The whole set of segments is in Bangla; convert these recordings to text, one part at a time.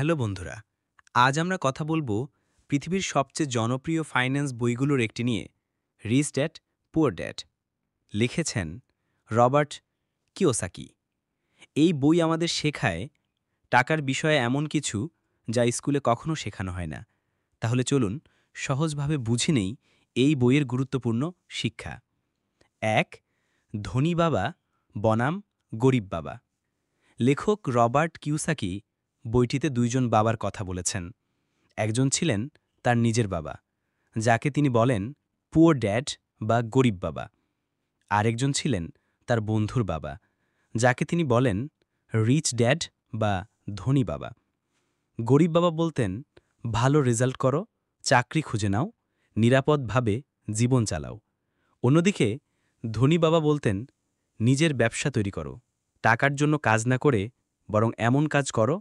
হ্যালো বন্ধুরা, আজ আমরা কথা বলবো পৃথিবীর সবচেয়ে জনপ্রিয় ফাইন্যান্স বইগুলোর একটি নিয়ে, রিচ ড্যাড পুয়ার ড্যাড। লিখেছেন রবার্ট কিওসাকি। এই বই আমাদের শেখায় টাকার বিষয়ে এমন কিছু যা স্কুলে কখনো শেখানো হয় না। তাহলে চলুন সহজভাবে বুঝে নেই এই বইয়ের গুরুত্বপূর্ণ শিক্ষা। ১. ধনী বাবা বনাম গরিব বাবা। লেখক রবার্ট কিওসাকি বইটিতে দুইজন বাবার কথা বলেছেন। একজন ছিলেন তার নিজের বাবা, যাকে তিনি বলেন পুয়ার ড্যাড বা গরিব বাবা। আরেকজন ছিলেন তার বন্ধুর বাবা, যাকে তিনি বলেন রিচ ড্যাড বা ধনী বাবা। গরিব বাবা বলতেন, ভালো রেজাল্ট করো, চাকরি খুঁজে নাও, নিরাপদভাবে জীবন চালাও। অন্যদিকে ধনী বাবা বলতেন, নিজের ব্যবসা তৈরি করো, টাকার জন্য কাজ না করে বরং এমন কাজ করো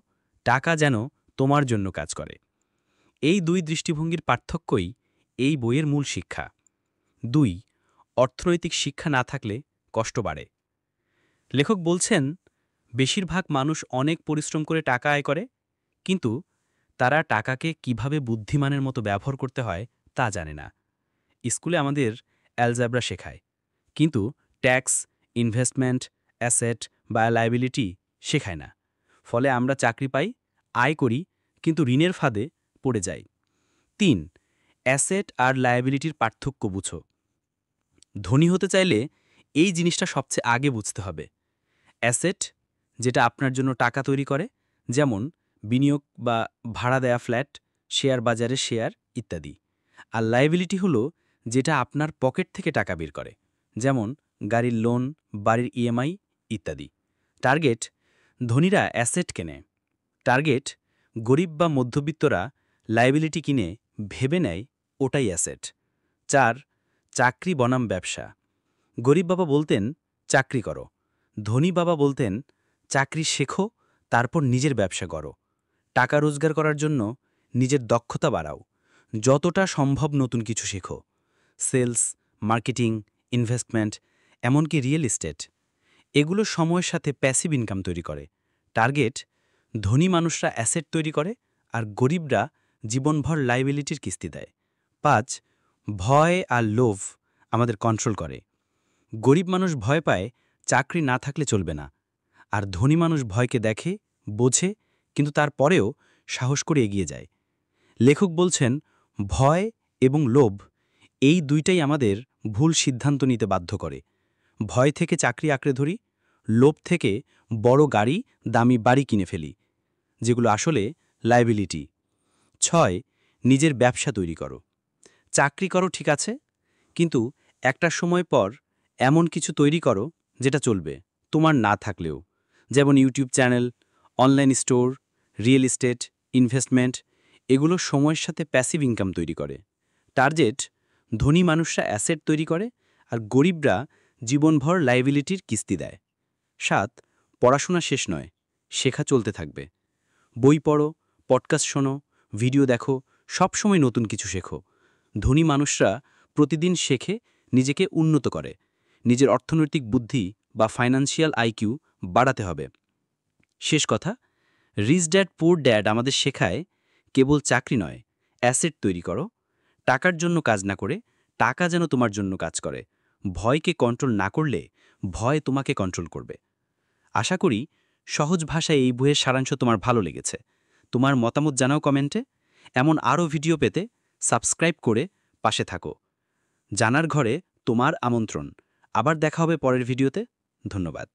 টাকা যেন তোমার জন্য কাজ করে। এই দুই দৃষ্টিভঙ্গির পার্থক্যই এই বইয়ের মূল শিক্ষা। ২. অর্থনৈতিক শিক্ষা না থাকলে কষ্ট বাড়ে। লেখক বলছেন, বেশিরভাগ মানুষ অনেক পরিশ্রম করে টাকা আয় করে, কিন্তু তারা টাকাকে কিভাবে বুদ্ধিমানের মতো ব্যবহার করতে হয় তা জানে না। স্কুলে আমাদের অ্যালজেব্রা শেখায়, কিন্তু ট্যাক্স, ইনভেস্টমেন্ট, অ্যাসেট বা লায়াবিলিটি শেখায় না। ফলে আমরা চাকরি পাই, আয় করি, কিন্তু ঋণের ফাঁদে পড়ে যাই। ৩. অ্যাসেট আর লায়াবিলিটির পার্থক্য বুঝো। ধনী হতে চাইলে এই জিনিসটা সবচেয়ে আগে বুঝতে হবে। অ্যাসেট, যেটা আপনার জন্য টাকা তৈরি করে, যেমন বিনিয়োগ বা ভাড়া দেয়া ফ্ল্যাট, শেয়ার বাজারে শেয়ার ইত্যাদি। আর লায়াবিলিটি হলো যেটা আপনার পকেট থেকে টাকা বের করে, যেমন গাড়ির লোন, বাড়ির ইএমআই ইত্যাদি। টার্গেট, ধনীরা অ্যাসেট কেনে। টার্গেট, গরিব বা মধ্যবিত্তরা লায়াবিলিটি কিনে ভেবে নেয় ওটাই অ্যাসেট। ৪. চাকরি বনাম ব্যবসা। গরিব বাবা বলতেন, চাকরি করো। ধনী বাবা বলতেন, চাকরি শেখো, তারপর নিজের ব্যবসা করো। টাকা রোজগার করার জন্য নিজের দক্ষতা বাড়াও। যতটা সম্ভব নতুন কিছু শেখো। সেলস, মার্কেটিং, ইনভেস্টমেন্ট, এমনকি রিয়েল এস্টেট, এগুলো সময়ের সাথে প্যাসিভ ইনকাম তৈরি করে। টার্গেট, ধনী মানুষরা অ্যাসেট তৈরি করে আর গরিবরা জীবনভর লায়াবিলিটির কিস্তি দেয়। ৫. ভয় আর লোভ আমাদের কন্ট্রোল করে। গরিব মানুষ ভয় পায় চাকরি না থাকলে চলবে না, আর ধনী মানুষ ভয়কে দেখে, বোঝে, কিন্তু তারপরেও সাহস করে এগিয়ে যায়। লেখক বলছেন, ভয় এবং লোভ এই দুইটাই আমাদের ভুল সিদ্ধান্ত নিতে বাধ্য করে। ভয় থেকে চাকরি আঁকড়ে ধরি, লোভ থেকে বড় গাড়ি, দামি বাড়ি কিনে ফেলি, যেগুলো আসলে লায়াবিলিটি। ৬. নিজের ব্যবসা তৈরি করো। চাকরি করো ঠিক আছে, কিন্তু একটা সময় পর এমন কিছু তৈরি করো যেটা চলবে তোমার না থাকলেও, যেমন YouTube channel, online store, real estate, investment, এগুলো সময়ের সাথে প্যাসিভ ইনকাম তৈরি করে। টার্গেট, ধনী মানুষরা অ্যাসেট তৈরি করে আর গরিবরা জীবনভর লায়াবিলিটির কিস্তি দেয়। ৭. পড়াশোনা শেষ নয়, শেখা চলতে থাকবে। বই পড়ো, পডকাস্ট শোনো, ভিডিও দেখো, সবসময় নতুন কিছু শেখো। ধনী মানুষরা প্রতিদিন শেখে, নিজেকে উন্নত করে। নিজের অর্থনৈতিক বুদ্ধি বা ফাইন্যান্সিয়াল আইকিউ বাড়াতে হবে। শেষ কথা, রিচ ড্যাড পুয়ার ড্যাড আমাদের শেখায়, কেবল চাকরি নয়, অ্যাসেট তৈরি করো। টাকার জন্য কাজ না করে টাকা যেন তোমার জন্য কাজ করে। ভয়কে কন্ট্রোল না করলে ভয় তোমাকে কন্ট্রোল করবে। আশা করি সহজ ভাষায় এই বইয়ের সারাংশ তোমার ভালো লেগেছে। তোমার মতামত জানাও কমেন্টে। এমন আরও ভিডিও পেতে সাবস্ক্রাইব করে পাশে থাকো। জানার ঘরে তোমার আমন্ত্রণ। আবার দেখা হবে পরের ভিডিওতে। ধন্যবাদ।